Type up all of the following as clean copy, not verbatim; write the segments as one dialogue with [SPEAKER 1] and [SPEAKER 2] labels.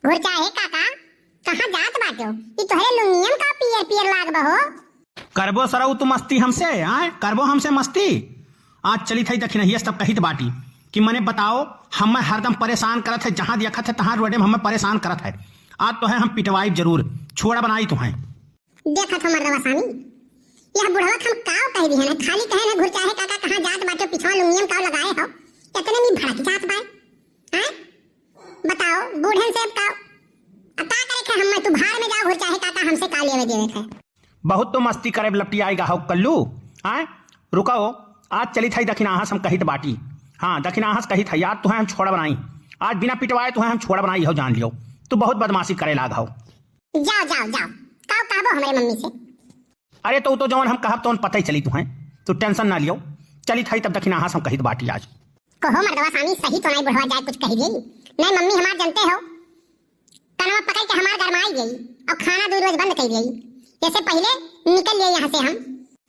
[SPEAKER 1] घुरचा है काका, कहाँ जात बाटो? ई तोहरे लुंगियन का पियर पियर लाग बहो।
[SPEAKER 2] करबो सरऊ तू मस्ती हमसे, आए करबो हमसे मस्ती। आज चली थई दखी नहीं तब कही बाटी कि मने बताओ हम हरदम परेशान करत है, जहां देखत है तहां रोडे में हमें परेशान करत है। आज तो है हम पिटवाई जरूर, छोड़ा बनाई तुम्हें।
[SPEAKER 1] देखत हो मर्दवा सामी, यह बुढ़वा हम काव कह दी है ना, खाली कहे ना घुरचा है काका कहाँ जात बाटो, पिछवा लुंगियन काव लगाए हो, इतने में भड़क जात बाय। हैं बताओ बूढ़न से काव का करे थे हम, तू भाड़ में जाओ घुरचा है काका, हमसे का लेवे देवे थे।
[SPEAKER 2] बहुत तो मस्ती करे लपटी आएगा हो कल्लू। आए रुको, आज चली थई दक्षिणाहस हम कहित बाटी। हाँ दक्षिणाहस कही था यार, तुम्हें हम छोड़ा बनाई आज बिना पिटवाए, तुम्हें हम छोड़ा बनाई हो, जान लियो। तू बहुत बदमाशी करे लाग हो।
[SPEAKER 1] जाओ जाओ जाओ, काव कहबो हमारे मम्मी से।
[SPEAKER 2] अरे तो जवन हम कहब तो पता ही चली तुम्हें, तू टेंशन ना लियो। चली थई तब दक्षिणाहस हम कहित बाटी आज।
[SPEAKER 1] कहो मर्दवा सामी, सही तो नहीं बुढ़वा जाए कुछ कही गई नहीं, मम्मी हमार जानते हो कनवा पकड़ के हमार गरमाई गई और खाना दूध रोज बंद कर गई। जैसे पहले निकल लिए यहाँ से हम,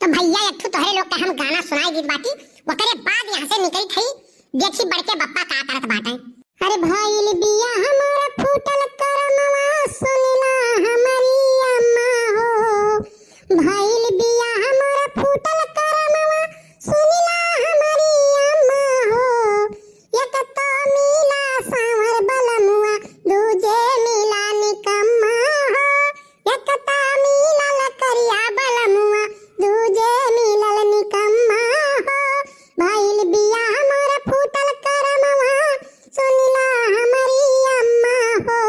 [SPEAKER 1] तो भैया एक तोहरे लोग का हम गाना सुनाई दी बाटी, वकरे बाद यहाँ से निकली थी, देखी बढ़ के बप्पा का करत बाटे। अरे भाई बिया हमारा फूटल करमवा, सुनला हमारी अम्मा हो। भाई बिया हमारा फूटल करमवा, सुनला हमारी अम्मा हो। एक तो मिला सांवर बलमुआ, दूजे मिला निकम्मा हो। एक तो मिला लकरिया बलमुआ, दूजे मिलल निकम्मा हो। भाई बिया हमारा फूटल करमवा, सुनला हमारी अम्मा हो।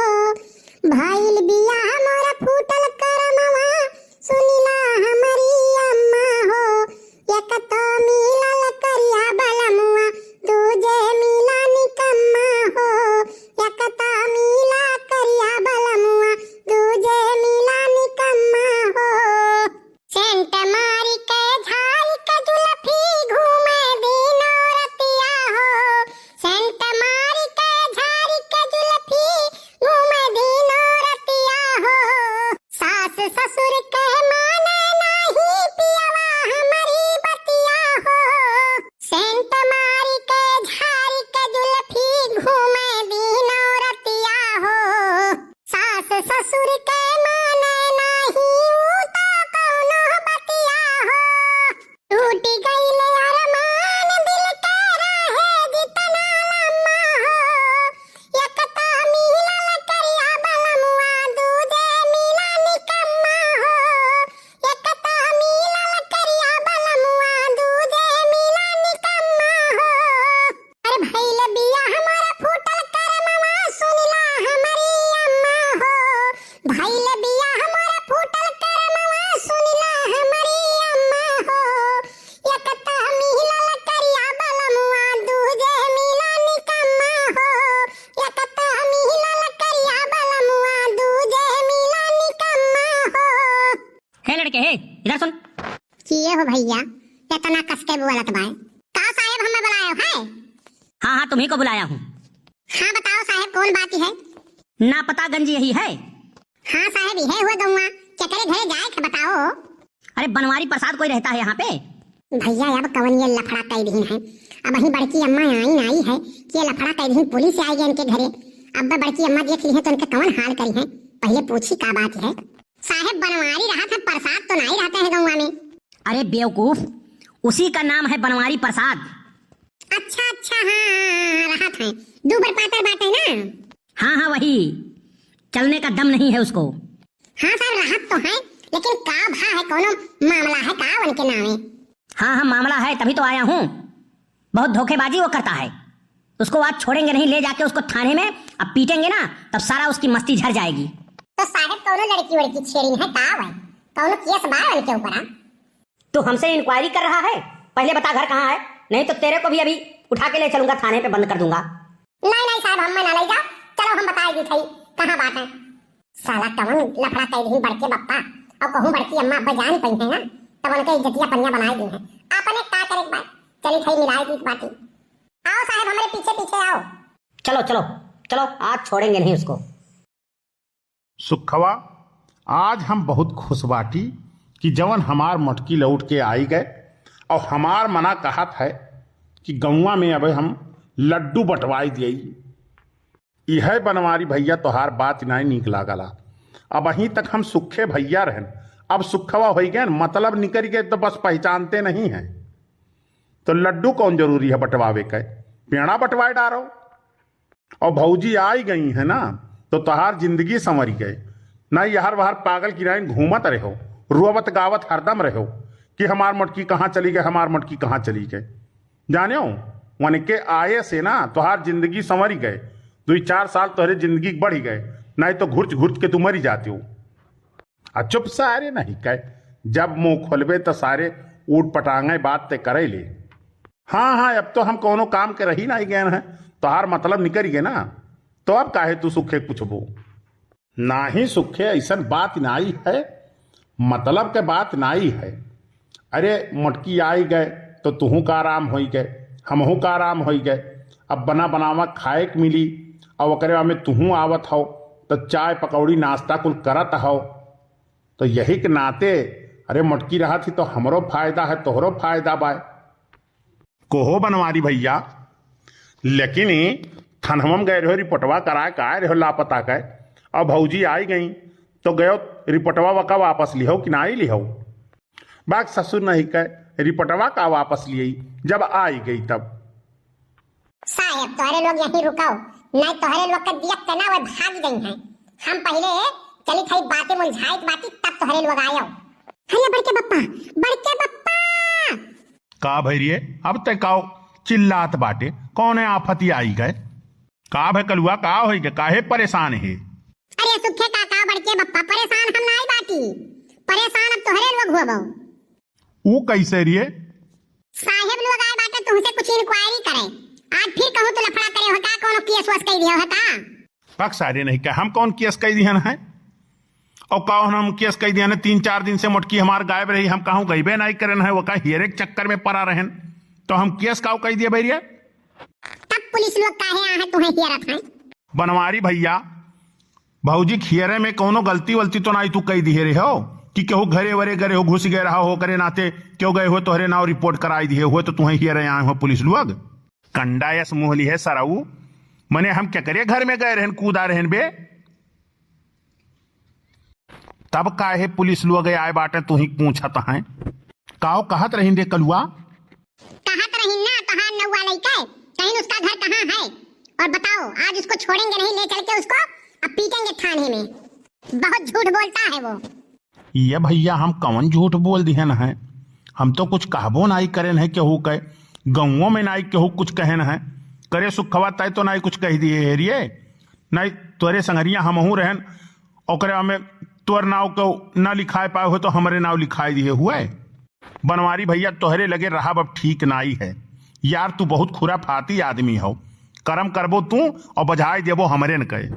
[SPEAKER 1] भाई बिया हमारा फूटल करमवा, सुनला हमारी अम्मा हो। एक तो मिलल करिया बलमुआ, दूजे मिला निकम्मा हो। एक तो मिला करिया बलमुआ, दूजे मिला निकम्मा हो। सेंट मारी के झारी के जुलफी, घूमे दिनो रतिया हो। सेंट मारी के झारी के जुलफी, घूमे दिनो रतिया हो। सास ससुर के माने नहीं, पियवा हमारी बतिया हो। सेंट मारी के झारी के जुलफी, घूमे दिनो रतिया हो। सास ससुर के माने नहीं, ऊ तो कौनो बतिया हो। टूट गईल अरमान दिल के रहे जितना लम्मा हो। एक तो मिलल करिया बलमुआ, दूजे मिला निकम्मा हो। एक तो मिलल करिया बलमुआ, दूजे मिला निकम्मा हो। अरे भइल बिया हमारा फूटल करमवा, सुनला हमारी अम्मा हो। भइल बिया हमारा फूटल करमवा, सुनला हमारी अम्मा हो। एक तो मिलल करिया बलमुआ, दूजे मिला निकम्मा हो। एक तो मिलल करिया बलमुआ, दूजे मिला निकम्मा हो।
[SPEAKER 3] हे लड़के हे, इधर सुन।
[SPEAKER 1] किए हो भैया, इतना कस के बोलत बाय? का साहेब हमें बुलायो है?
[SPEAKER 3] हाँ हाँ तुम्ही को बुलाया हूँ।
[SPEAKER 1] हाँ बताओ साहेब, कौन बात है?
[SPEAKER 3] ना पता गंज यही है।
[SPEAKER 1] हाँ साहेब यह हुआ गौवा, चकरे घरे जाए के बताओ।
[SPEAKER 3] अरे बनवारी प्रसाद कोई रहता है यहाँ पे?
[SPEAKER 1] भैया अब कवन ये लफड़ा कई दिन है, अब वही बड़की अम्मा आई है कि ये लफड़ा कई दिन पुलिस आई गई इनके घरे। अब बड़की अम्मा देख ली है तो इनके कवन हाल करी है, पहले पूछी का बात है। साहेब बनवारी रहा था, प्रसाद तो नहीं रहता है गौवा में।
[SPEAKER 3] अरे बेवकूफ, उसी का नाम है बनवारी प्रसाद।
[SPEAKER 1] अच्छा अच्छा, हाँ रहा था, दूबर पातर बात है ना।
[SPEAKER 3] हाँ हाँ वही, चलने का दम नहीं है उसको।
[SPEAKER 1] हाँ साहब राहत तो है, लेकिन का भा है, कोनो मामला है का उनके नामे?
[SPEAKER 3] हाँ हाँ मामला है, तभी तो आया हूँ। बहुत धोखेबाजी वो करता है, उसको आज छोड़ेंगे नहीं, ले जाके उसको थाने में अब पीटेंगे ना, तब सारा उसकी मस्ती झड़ जाएगी।
[SPEAKER 1] तो साहब कोनो लड़की वड़की छेड़ी है का है, कोनो केस बा उनके ऊपर?
[SPEAKER 3] तू हमसे इंक्वायरी कर रहा है? पहले बता घर कहाँ है, नहीं तो तेरे को भी अभी उठा के ले चलूंगा, थाने पे बंद कर दूंगा।
[SPEAKER 1] नहीं नहीं साहब, हम ना ले जाओ, चलो हम बताएगी थई कहाँ बात है। साला कवन लफड़ा कई दिन बढ़ के बप्पा, और कहूँ बड़की अम्मा अब जान पई है ना, तब उनके इज्जतिया पनिया बनाई दी है। आपने का करे बात, चली थई मिलाई दी बाती। आओ साहब हमारे पीछे पीछे आओ।
[SPEAKER 3] चलो चलो चलो, आज छोड़ेंगे नहीं उसको।
[SPEAKER 4] सुखवा, आज हम बहुत खुश बाटी कि जवन हमार मटकी लौट के आई गए, और हमार मना कहत है कि गौवा में अब हम लड्डू बंटवाई दिए। यह बनवारी भैया तोहार बात नहीं नीक लागला। अब अहीं तक हम सुखे भैया रहन, अब सुखवा हो गए, मतलब निकल गए तो बस पहचानते नहीं हैं। तो लड्डू कौन जरूरी है बंटवावे के, पेड़ा बंटवाए डारो। और भौजी आई गई है ना तो तोहार जिंदगी संवर गए। ना यार बाहर पागल की राइन घूमत रहो, रोवत गावत हरदम रहो कि हमार मटकी कहाँ चली गए, हमार मटकी कहाँ चली गए। जाने वन के आए से ना तोहार जिंदगी संवर गए, 2-4 साल तोहरे जिंदगी बढ़ गए, नहीं तो घुर्च घुर्च के तू मरी जाते हो। आ चुप सारे नहीं कह, जब मुंह खोलबे तो सारे ऊट पटांगे बात ते करे ले। हाँ अब तो हम कोनो काम के रही नहीं गए हैं, तोहार मतलब निकल गए ना, तो अब काहे तू सुखे पूछबो। ना ही सुखे ऐसा बात नाई है, मतलब के बात नाई है। अरे मटकी आई गए तो तुहू का आराम हो गए, हमहू का आराम हो गए। अब बना बनावा खाए के मिली और ओकरे में तुहू आवत हो तो चाय पकौड़ी नाश्ता कुल करत हो, तो यही के नाते अरे मटकी रहा थी तो हमरो फायदा है, तोहरो फायदा बा। कोहो बनवारी भैया, लेकिन थनहम गए रहो रिपोर्टवा कराए का आए रहो लापता के, और भौजी आई गई तो गयो रिपोर्टवा वका वापस लिहो कि ना लिहो। बाग ससुर नहीं कह रिपोर्टवा का वापस लिए जब आई गई तब।
[SPEAKER 1] साहब तोहरे लोग यहीं रुकाओ, नहीं तोहरे लोग का दिया तना वो भाग गई हैं। हम पहले चली थी बातें मुंझाई बाती तब तोहरे लोग आयो। अरे बड़के बप्पा
[SPEAKER 4] का भैरिए अब तक काओ चिल्लात बाटे, कौन है आफती आई गए, का भे कलुआ का हो गए, काहे परेशान है।
[SPEAKER 1] अरे सुखे काका बड़के बप्पा परेशान हम नहीं बाटी, परेशान अब तोहरे लोग हुआ बहु।
[SPEAKER 4] वो कैसे रिए
[SPEAKER 1] साहेब लोग आए बाटे तुमसे कुछ इंक्वायरी करे, आज फिर कहूं तो लफड़ा करे होता, कोनो केस वस कह दिया होता।
[SPEAKER 4] पक सारे नहीं कह, हम कौन केस कह दिया है, और कौन हम केस कह दिया 3-4 दिन से मटकी हमार गायब रही, हम कहूँ गईबे नहीं करन है, वो का हेरे के चक्कर में पड़ा रहन, तो हम केस काउ कह दिए भैया।
[SPEAKER 1] तब पुलिस लोग काहे आए तुम्हें हियरत हैं।
[SPEAKER 4] बनवारी भैया भौजी खियरे में कोनो गलती वलती तो नहीं तू कह दिए रहे हो कि केहू घरे वरे गए हो, घुस गए रहा हो, करे नाते क्यों गए हो, तोहरे नाव रिपोर्ट कराई दिए हो तो तुम्हें हियरे आए हो पुलिस लोग। कंडा यस मुहली है सराऊ, मने हम क्या करे घर में गए रहन कूदा रहन बे, तब काहे पुलिस लोग आए बाटे तू ही पूछत है। काओ कहत रही दे कलुआ,
[SPEAKER 1] कहत रही ना कहां नौवा लइका कहीं उसका घर कहां है, और बताओ आज उसको छोड़ेंगे नहीं, ले चल के उसको अब पीटेंगे थाने में। बहुत झूठ बोलता है वो।
[SPEAKER 4] ये भैया हम कौन झूठ बोल दिहन है, हम तो कुछ कहबो नहीं करेन है, केहू कहे गाँवों में नहीं केहू कुछ कहन है, करे सुखवा तय तो नहीं कुछ कह दिए हेरिए, नहीं तोरे संगरिया हमहू रहन ओकरे में तोर नाव को ना लिखाए पाए हो तो हमारे नाव लिखाए दिए हुए। बनवारी भैया तोहरे लगे रहा अब ठीक नहीं है यार, तू बहुत खुराफाती आदमी हो, कर्म करबो तू और बजाय देबो हमरे न कहे।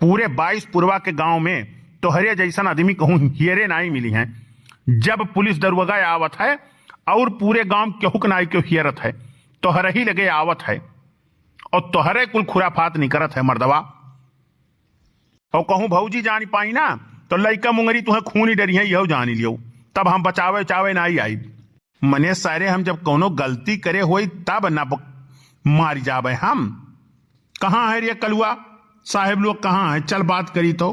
[SPEAKER 4] पूरे 22 पूर्वा के गांव में तोहरे जैसन आदमी कहूँ हियरे नहीं मिली हैं। जब पुलिस दरोगा आवत है और पूरे गांव केहू के नाई क्यों हियरत है, तोहरे ही लगे आवत है और तोहरे कुल खुराफात नहीं करत है मर्दवा। और कहूँ भौजी जानी पाई ना तो लइका मुंगरी तुम्हें खून ही डरी है, यह जानी लियो, तब हम बचावे चावे नहीं आई। मने सारे हम जब कोनो गलती करे होई तब ना मारी जावे हम। कहाँ है रे कलुआ, साहेब लोग कहाँ है, चल बात करी तो।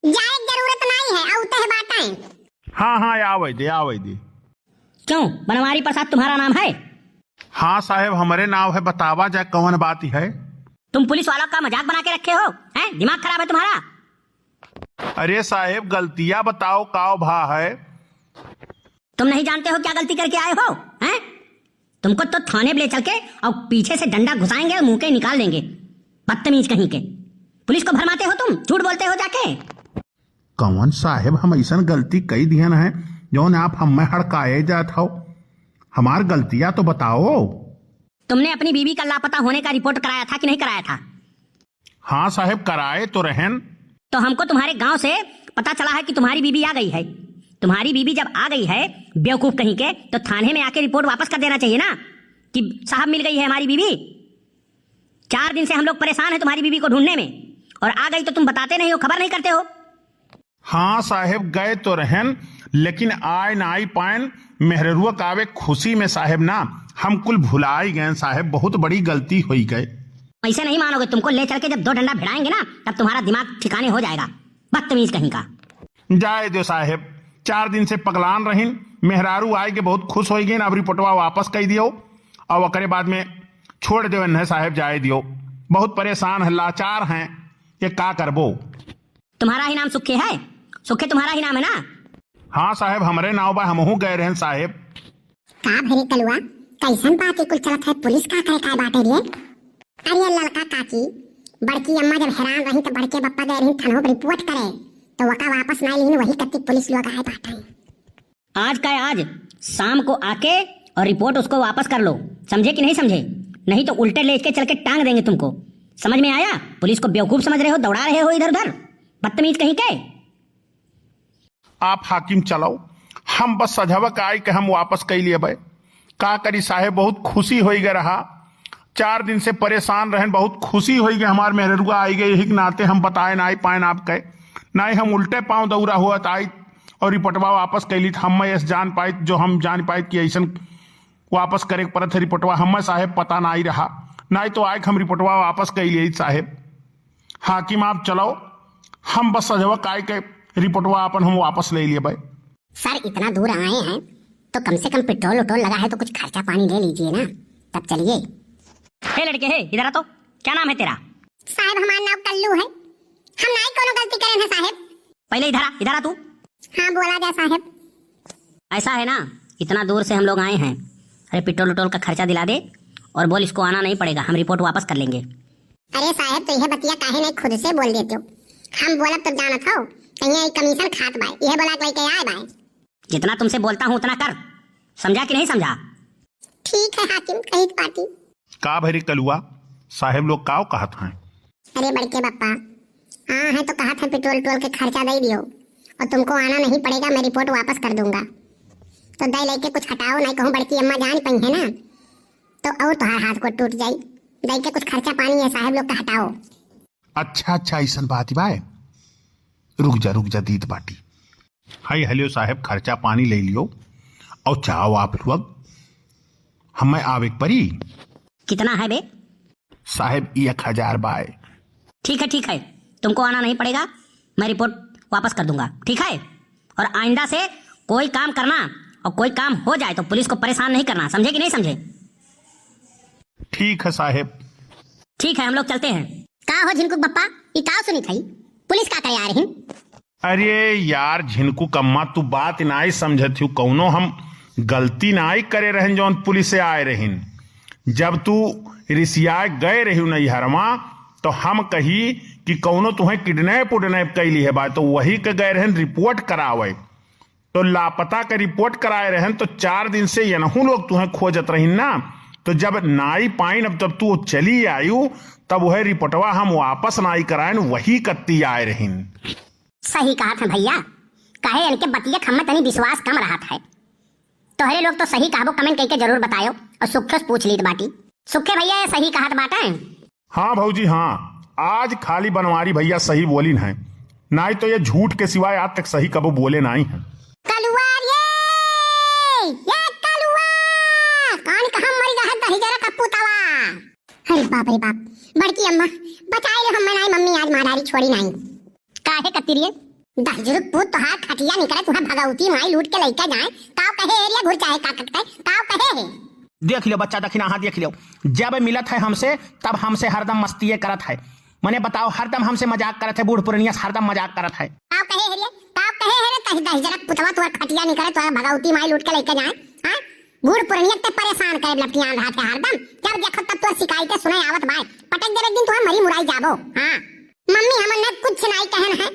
[SPEAKER 1] जाए जरूरत नहीं है, औते बातें।
[SPEAKER 4] हाँ आवे दे।
[SPEAKER 3] क्यों बनवारी प्रसाद तुम्हारा नाम है?
[SPEAKER 4] हाँ साहेब हमारे नाम है, बतावा जाए कौन बात है।
[SPEAKER 3] तुम पुलिस वालों का मजाक बना के रखे हो हैं? दिमाग खराब है तुम्हारा?
[SPEAKER 4] अरे साहेब गलतियां बताओ काओ भा है।
[SPEAKER 3] तुम नहीं जानते हो क्या गलती करके आए हो हैं? तुमको तो थाने ले चल के और पीछे से डंडा घुसाएंगे और मुंह के निकाल देंगे, बदतमीज कहीं के। पुलिस को भरमाते हो तुम, झूठ बोलते हो जाके।
[SPEAKER 4] कौन साहेब हम ऐसा गलती कई दियन है जौन आप हमें हड़काए जात हो, हमार गलतियां तो बताओ।
[SPEAKER 3] तुमने अपनी बीवी का लापता होने का रिपोर्ट कराया था कि नहीं कराया था?
[SPEAKER 4] हाँ साहेब कराए तो रहन।
[SPEAKER 3] तो हमको तुम्हारे गांव से पता चला है कि तुम्हारी बीवी आ गई है। तुम्हारी बीवी जब आ गई है बेवकूफ कहीं के, तो थाने में आके रिपोर्ट वापस कर देना चाहिए ना कि साहब मिल गई है हमारी बीवी। 4 दिन से हम लोग परेशान हैं तुम्हारी बीवी को ढूंढने में, और आ गई तो तुम बताते नहीं हो, खबर नहीं करते हो।
[SPEAKER 4] हाँ साहेब गए तो रहन, लेकिन आए ना आई पायन मेहरुआ कावे खुशी में साहेब ना हम कुल भुलाई गए साहेब, बहुत बड़ी गलती हुई गए।
[SPEAKER 3] ऐसे नहीं मानोगे, तुमको ले चल के जब 2 डंडा भिड़ाएंगे ना तब तुम्हारा दिमाग ठिकाने हो जाएगा, बदतमीज कहीं का।
[SPEAKER 4] जाए दो साहेब, 4 दिन से पगलान रहीन, मेहरारू आए के बहुत खुश हो गए, अब रिपोर्टवा वापस कर दियो और ओकरे बाद में छोड़ दो है साहेब, जाए दियो। बहुत परेशान है, लाचार हैं, ये का करबो।
[SPEAKER 3] तुम्हारा ही नाम सुखे है? सुखे तुम्हारा ही नाम है ना?
[SPEAKER 4] हाँ साहेब, हमरे नाव बा, हमहू गए रहन साहेब।
[SPEAKER 1] का भरी कलुआ, कैसन बात कुल चलत है? पुलिस का करे काय बाटे रे? अरे लड़का काकी, बड़की अम्मा जब हैरान रही तो बड़के बप्पा गए रही थानों रिपोर्ट करे तो वका वापस ना ली, वही कत्ती पुलिस लोग आए बाटे।
[SPEAKER 3] आज का है आज, शाम को आके और रिपोर्ट उसको वापस कर लो, समझे कि नहीं समझे? नहीं तो उल्टे लेके चल के टांग देंगे तुमको, समझ में आया? पुलिस को बेवकूफ समझ रहे हो, दौड़ा रहे हो इधर उधर, बदतमीज कहीं के।
[SPEAKER 4] आप हाकिम चलाओ, हम बस सजवक आई के हम वापस कर लिए भाई। का करी साहेब, बहुत खुशी हो गए रहा, 4 दिन से परेशान रहन, बहुत खुशी हो गई हमार मेहरुआ आई गई, हिक नाते हम बताए ना आई पाए आप कहे नहीं, हम उल्टे पाँव दौरा हुआ आई और रिपोर्टवा वापस कैली। हम ऐसे जान पाए, जो हम जान पाए कि ऐसा वापस करे परत है रिपोर्टवा, हम साहेब पता ना ही रहा, नहीं तो आए हम रिपोर्टवा वापस कर लिए साहेब। हाकिम आप चलाओ, हम बस सजवक आए के रिपोर्टवा अपन हम वापस ले लिए भाई।
[SPEAKER 1] सर इतना दूर आए हैं तो कम से कम पेट्रोल उट्रोल लगा है तो कुछ खर्चा पानी ले लीजिए ना, तब चलिए।
[SPEAKER 3] हे लड़के, हे इधर आ तो, क्या नाम है तेरा?
[SPEAKER 1] साहब हमारा नाम कल्लू है, हम नहीं कोनो गलती करे हैं साहब।
[SPEAKER 3] पहले इधर आ तू।
[SPEAKER 1] हाँ बोला जाए साहब।
[SPEAKER 3] ऐसा है ना, इतना दूर से हम लोग आए हैं, अरे पेट्रोल उट्रोल का खर्चा दिला दे और बोल इसको आना नहीं पड़ेगा, हम रिपोर्ट वापस कर लेंगे।
[SPEAKER 1] अरे साहब तो यह बतिया काहे नहीं खुद से बोल देते हो? हम बोला तो जानत हो कहीं कमीशन खात बाय, यह बोला लेके आए बाय।
[SPEAKER 3] जितना तुमसे बोलता हूँ उतना कर, समझा कि नहीं समझा?
[SPEAKER 1] ठीक है हाकिम, कहीं पाती।
[SPEAKER 4] का भरी कलुआ, साहेब लोग का कहत हैं?
[SPEAKER 1] अरे बड़के बप्पा हाँ है तो कहा था पेट्रोल टोल के खर्चा दे दियो और तुमको आना नहीं पड़ेगा, मैं रिपोर्ट वापस कर दूंगा। तो दे लेके कुछ हटाओ, नहीं कहूँ बड़की अम्मा जान पई है ना तो और तुम्हारे हाथ को टूट जाई, दे के कुछ खर्चा पानी है साहब लोग का हटाओ।
[SPEAKER 4] अच्छा ऐसा बात बाय, रुक जा दीद बाटी। हाय हेलो साहेब, खर्चा पानी ले लियो और चाहो आप लोग, हमें आवे परी।
[SPEAKER 3] कितना है बे?
[SPEAKER 4] साहेब 1000 बाय।
[SPEAKER 3] ठीक है, तुमको आना नहीं पड़ेगा, मैं रिपोर्ट वापस कर दूंगा, ठीक है? और आइंदा से कोई काम करना और कोई काम हो जाए तो पुलिस को परेशान नहीं करना, समझे कि नहीं समझे?
[SPEAKER 4] ठीक है साहेब।
[SPEAKER 3] ठीक है, हम लोग चलते हैं।
[SPEAKER 1] का हो झिनकुक बप्पा, ये का सुनी थई? पुलिस का करे आ रही?
[SPEAKER 4] अरे यार झिनकू कम्मा, तू बात नाई समझत हूँ, कौनो हम गलती नाई करे रहन जौन पुलिस से आए रहिन। जब तू रिसिया गए रही नैहरमा तो हम कही कि कौनो तुम्हें किडनैप उडनैप कैली है बात, तो वही के गए रहन रिपोर्ट करावे, तो लापता के रिपोर्ट कराए रहन, तो 4 दिन से यनहू लोग तुम्हें खोजत रही ना, तो जब नाई पाइन अब तब तू चली आयु तब वह रिपोर्टवा हम वापस नाई कराए, वही कत्ती आए रहीन।
[SPEAKER 1] सही कहा था भैया, कहे इनके बतिया खम्मा तनी विश्वास कम रहा था। तोहरे लोग तो सही कहबो, कमेंट करके जरूर बतायो और सुखे से पूछ लीत बाटी। सुखे भैया सही कहत बाटा?
[SPEAKER 4] हाँ भाऊजी हाँ, आज खाली बनवारी भैया सही बोली है, नहीं तो ये झूठ के सिवाय आज तक सही कबो बोले नहीं है।
[SPEAKER 1] कलुआ ये कलुआ कौन कहां मर गया है दहिजरा का पुतवा? अरे बाप बड़की अम्मा बचाई रे, हम नहीं मम्मी आज मारारी छोड़ी नहीं। काहे कतिरिए दहिजरू पुत तो हाथ खटिया निकले तुहा भगवती माई लूट के लेके जाए, ताव कहे एरिया घुर चाहे का कटते ताव कहे है।
[SPEAKER 2] देख लियो बच्चा, दखिना हाँ देख लियो, जब मिलत है हमसे तब हमसे हरदम मस्ती करत है, मने बताओ हरदम हमसे मजाक करत है, बूढ़ पुरनिया हरदम मजाक करत है।
[SPEAKER 1] ताव कहे है कहीं दहिजरा पुतवा तुहा खटिया निकले तुहा भगवती माई लूट के लेके जाए। हां बूढ़ पुरनिया ते परेशान करे लपटियां रहा थे हरदम, जब देखो तब तो शिकायतें सुने आवत बाय, पटक देवे दिन तुहा मरी मुराई जाबो। हां मम्मी हमन ने कुछ नहीं कहन है,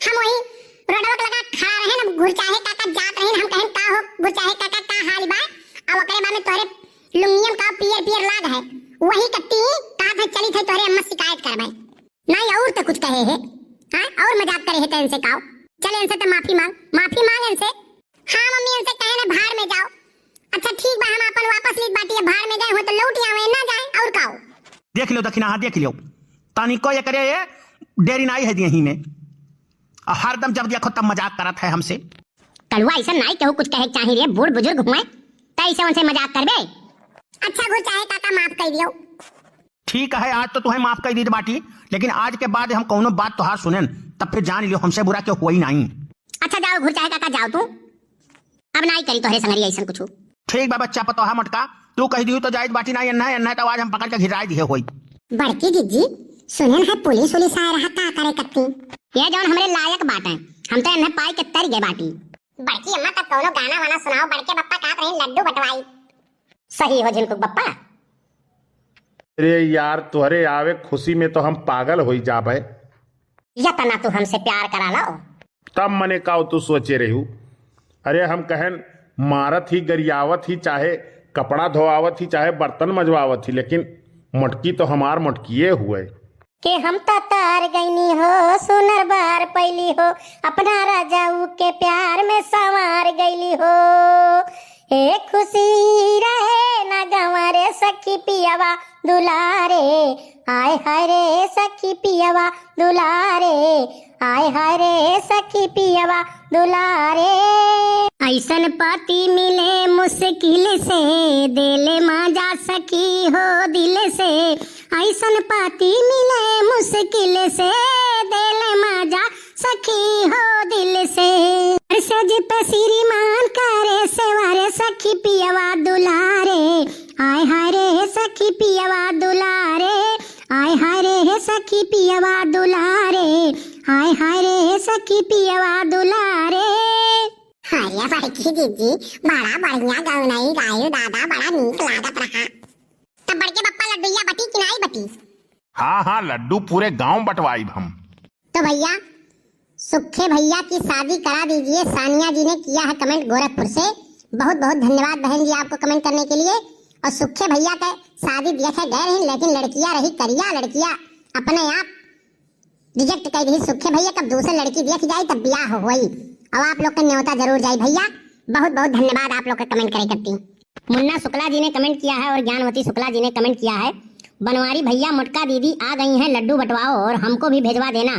[SPEAKER 1] हम वही रोडवक लगा खड़ा रहे ना, घुर चाहे काका जात रहे, हम कहन का हो घुर चाहे काका का हाल बा, अब ओकरे बाद में तोरे लुंगियम का पियर लाग है, वही कत्ती का था चली थे तोरे अम्मा शिकायत करबे नहीं और तो कुछ कहे है। हां और मजाक करे है तेन से काओ, चले इनसे तो माफी मांग इनसे। हां मम्मी इनसे कहे ना भाड़ में जाओ। अच्छा ठीक बा, हम अपन वापस लीत बाटी, भाड़ में गए हो तो लौट आवे ना जाए और काओ।
[SPEAKER 2] देख लो दखिना हाँ देख लियो, तनिको ये करे ये डेरी नाई है यहीं में, हरदम जब देखो तब मजाक करत है हमसे।
[SPEAKER 1] कलुआ ऐसा नहीं केहू कुछ कहे चाहिए रे, बूढ़ बुजुर्ग हुए तैसे उनसे मजाक करबे। अच्छा गो चाहे काका माफ कर दियो।
[SPEAKER 2] ठीक है, आज तो तुम्हें माफ कर दी बाटी, लेकिन आज के बाद हम कौनो बात तोहार सुनेन तब फिर जान लियो हमसे बुरा क्यों हुआ ही नहीं।
[SPEAKER 1] अच्छा जाओ घुर चाहे काका जाओ तू, अब नहीं करी तोहरे संगरी ऐसा कुछ।
[SPEAKER 2] ठीक बा बच्चा पतोहा मटका, तू कह दियो तो जायज बाटी नहीं अन्ना तो आज हम पकड़ के घिराई दिए होई।
[SPEAKER 1] बड़की दीदी सुनन है पुलिस उलिस आ रहा का करे कत्ती, ये जौन हमरे लायक बात है, हम तो इन्हें पाई के तर गए बाटी। बड़की अम्मा तब कोनो गाना वाना सुनाओ, बड़के बप्पा कहत रहे लड्डू बटवाई। सही हो झिनकुक बप्पा।
[SPEAKER 4] अरे यार तुहरे आवे खुशी में तो हम पागल हो जाबे।
[SPEAKER 1] या तना तू हमसे प्यार करा लो
[SPEAKER 4] तब मने का तू सोचे रहू। अरे हम कहन मारत ही गरियावत ही, चाहे कपड़ा धोआवत ही, चाहे बर्तन मजवावत ही, लेकिन मटकी तो हमार मटकिए हुए
[SPEAKER 1] के हम तार गईनी हो, सुनर बार पैली हो, अपना राजाऊ के प्यार में संवार गईली हो। ए खुशी रहे ना गंवारे सखी पियावा दुलारे, आय हाय रे सखी पियावा दुलारे, आय हाय रे सखी पियावा दुलारे। ऐसन पति मिले मुश्किल से, दिले माजा सखी हो दिल से। ऐसन पति मिले मुश्किल से, दिले माजा सखी हो दिल से। सज पे श्रीमान करे सेवारे सखी पियावा दुलारे, आय हाय रे सखी पियावा दुलारे, आय हाय रे सखी पियावा दुलारे, आय हाय रे सखी पियावा दुलारे। अरे बड़की दीदी बड़ा बढ़िया गौनाई गायु दादा, बड़ा नीक लागत रहा। तब बड़के बप्पा लड्डूया बटी कि नहीं बटी?
[SPEAKER 4] हाँ लड्डू पूरे गांव बंटवाई हम।
[SPEAKER 1] तो भैया सुखे भैया की शादी करा दीजिए। सानिया जी ने किया है कमेंट गोरखपुर से, बहुत बहुत धन्यवाद बहन जी आपको कमेंट करने के लिए। और सुखे भैया का शादी देखे गए रही, लेकिन लड़कियां रही करिया, लड़कियां अपने आप रिजेक्ट कर दी। सुखे भैया कब दूसरी लड़की देख जाए तब ब्याह हो गई। अब आप लोग का न्योता जरूर जाए भैया, बहुत बहुत धन्यवाद आप लोग का कमेंट करे करती। मुन्ना शुक्ला जी ने कमेंट किया है और ज्ञानवती शुक्ला जी ने कमेंट किया है, बनवारी भैया मुटका दीदी आ गई हैं, लड्डू बटवाओ और हमको भी भेजवा देना।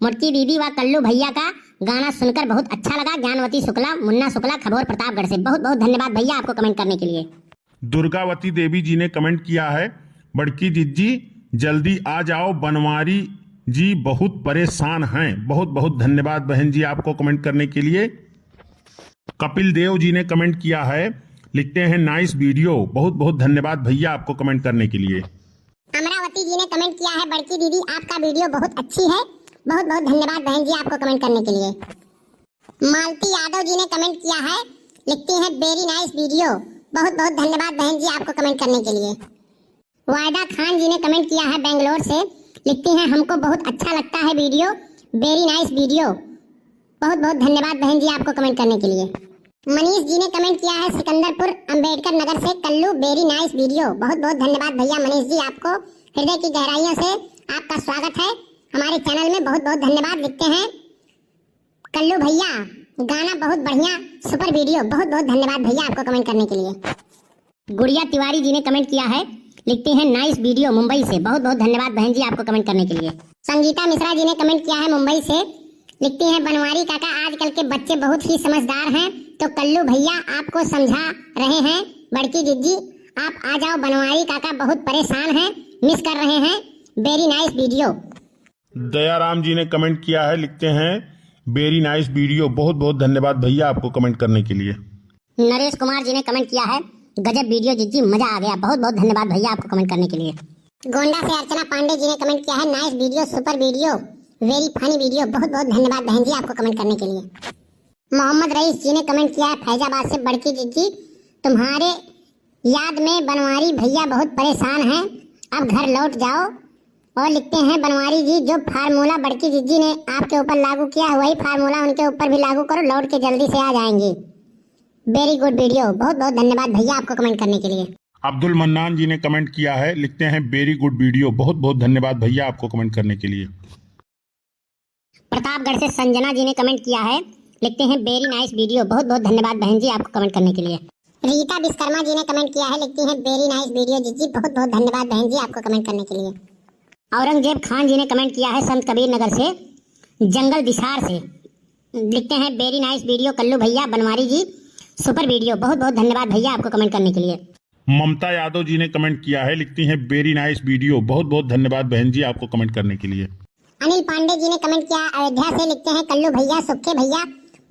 [SPEAKER 1] मुटकी दीदी व कल्लू भैया का गाना सुनकर बहुत अच्छा लगा। ज्ञानवती शुक्ला, मुन्ना शुक्ला, खबोर प्रतापगढ़ से, बहुत बहुत धन्यवाद भैया आपको कमेंट करने के लिए।
[SPEAKER 4] दुर्गावती देवी जी ने कमेंट किया है, बड़की दीदी जल्दी आ जाओ, बनवारी जी बहुत परेशान हैं। बहुत बहुत धन्यवाद बहन जी आपको कमेंट करने के लिए। कपिल देव जी ने कमेंट किया है, लिखते हैं नाइस वीडियो, बहुत बहुत धन्यवाद भैया आपको कमेंट करने के लिए।
[SPEAKER 1] अमरावती जी ने कमेंट किया है, बड़की दीदी आपका वीडियो बहुत अच्छी है, बहुत बहुत धन्यवाद बहन जी आपको कमेंट करने के लिए। मालती यादव जी ने कमेंट किया है, लिखती हैं वेरी नाइस वीडियो, बहुत बहुत धन्यवाद बहन जी आपको कमेंट करने के लिए। वायदा खान जी ने कमेंट किया है बेंगलोर से, लिखती हैं हमको बहुत अच्छा लगता है वीडियो, वेरी नाइस वीडियो, बहुत बहुत धन्यवाद बहन जी आपको कमेंट करने के लिए। मनीष जी ने कमेंट किया है सिकंदरपुर अंबेडकर नगर से, कल्लू वेरी नाइस वीडियो, बहुत बहुत धन्यवाद भैया मनीष जी, आपको हृदय की गहराइयों से आपका स्वागत है हमारे चैनल में, बहुत बहुत धन्यवाद। लिखते हैं कल्लू भैया गाना बहुत बढ़िया, सुपर वीडियो, बहुत बहुत धन्यवाद भैया आपको कमेंट करने के लिए। गुड़िया तिवारी जी ने कमेंट किया है, लिखते हैं नाइस वीडियो मुंबई से, बहुत बहुत धन्यवाद बहन जी आपको कमेंट करने के लिए। संगीता मिश्रा जी ने कमेंट किया है मुंबई से, लिखती हैं बनवारी काका आजकल के बच्चे बहुत ही समझदार हैं, तो कल्लू भैया आपको समझा रहे हैं। बड़की दीदी आप आ जाओ, बनवारी काका बहुत परेशान हैं, मिस कर रहे हैं, वेरी नाइस वीडियो।
[SPEAKER 4] दयाराम जी ने कमेंट किया है, लिखते हैं वेरी नाइस वीडियो, बहुत बहुत धन्यवाद भैया आपको कमेंट करने के लिए।
[SPEAKER 1] नरेश कुमार जी ने कमेंट किया है, गजब वीडियो जीजी, मजा आ गया, बहुत बहुत धन्यवाद भैया आपको कमेंट करने के लिए। गोंडा से अर्चना पांडे जी ने कमेंट किया है, nice video, super video, very funny video, बहुत बहुत धन्यवाद बहन जी आपको कमेंट करने के लिए। मोहम्मद रईस जी ने कमेंट किया है फैजाबाद से, बड़की दीदी तुम्हारे याद में बनवारी भैया बहुत परेशान हैं, अब घर लौट जाओ। और लिखते हैं बनवारी जी जो फार्मूला बड़की दीदी ने आपके ऊपर लागू किया है, वही फार्मूला उनके ऊपर भी लागू करो, लौट के जल्दी से आ जाएंगे, वेरी गुड वीडियो, बहुत बहुत धन्यवाद भैया आपको कमेंट करने के लिए।
[SPEAKER 4] अब्दुल मन्नान जी ने कमेंट किया है, लिखते हैं वेरी गुड वीडियो, बहुत बहुत धन्यवाद भैया आपको कमेंट करने के लिए।
[SPEAKER 1] प्रतापगढ़ से संजना जी ने कमेंट किया है, लिखते हैं वेरी नाइस वीडियो, बहुत बहुत धन्यवाद बहन जी आपको कमेंट करने के लिए। रीता विश्वकर्मा जी ने कमेंट किया है, लिखती हैं वेरी नाइस वीडियो जीजी, बहुत बहुत धन्यवाद बहन जी आपको कमेंट करने के लिए। औरंगजेब खान जी ने कमेंट किया है संत कबीर नगर से, जंगल दिशार से, लिखते हैं वेरी नाइस वीडियो कल्लू भैया बनवारी जी, सुपर वीडियो, बहुत बहुत धन्यवाद भैया आपको कमेंट करने के लिए।
[SPEAKER 4] ममता यादव जी ने कमेंट किया है, लिखती हैं वेरी नाइस वीडियो। बहुत बहुत धन्यवाद बहन जी आपको कमेंट करने के लिए।
[SPEAKER 1] अनिल पांडे जी ने कमेंट किया अयोध्या से, लिखते हैं कल्लू भैया, सुखे भैया,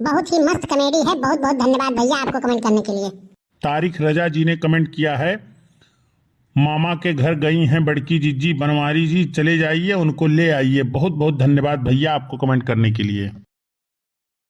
[SPEAKER 1] बहुत ही मस्त कॉमेडी है। बहुत बहुत धन्यवाद भैया आपको कमेंट करने के लिए।
[SPEAKER 4] तारिक रजा जी ने कमेंट किया है, मामा के घर गई हैं बड़की जीजी बनवारी जी, चले जाइए उनको ले आइए। बहुत बहुत धन्यवाद भैया आपको कमेंट करने के लिए।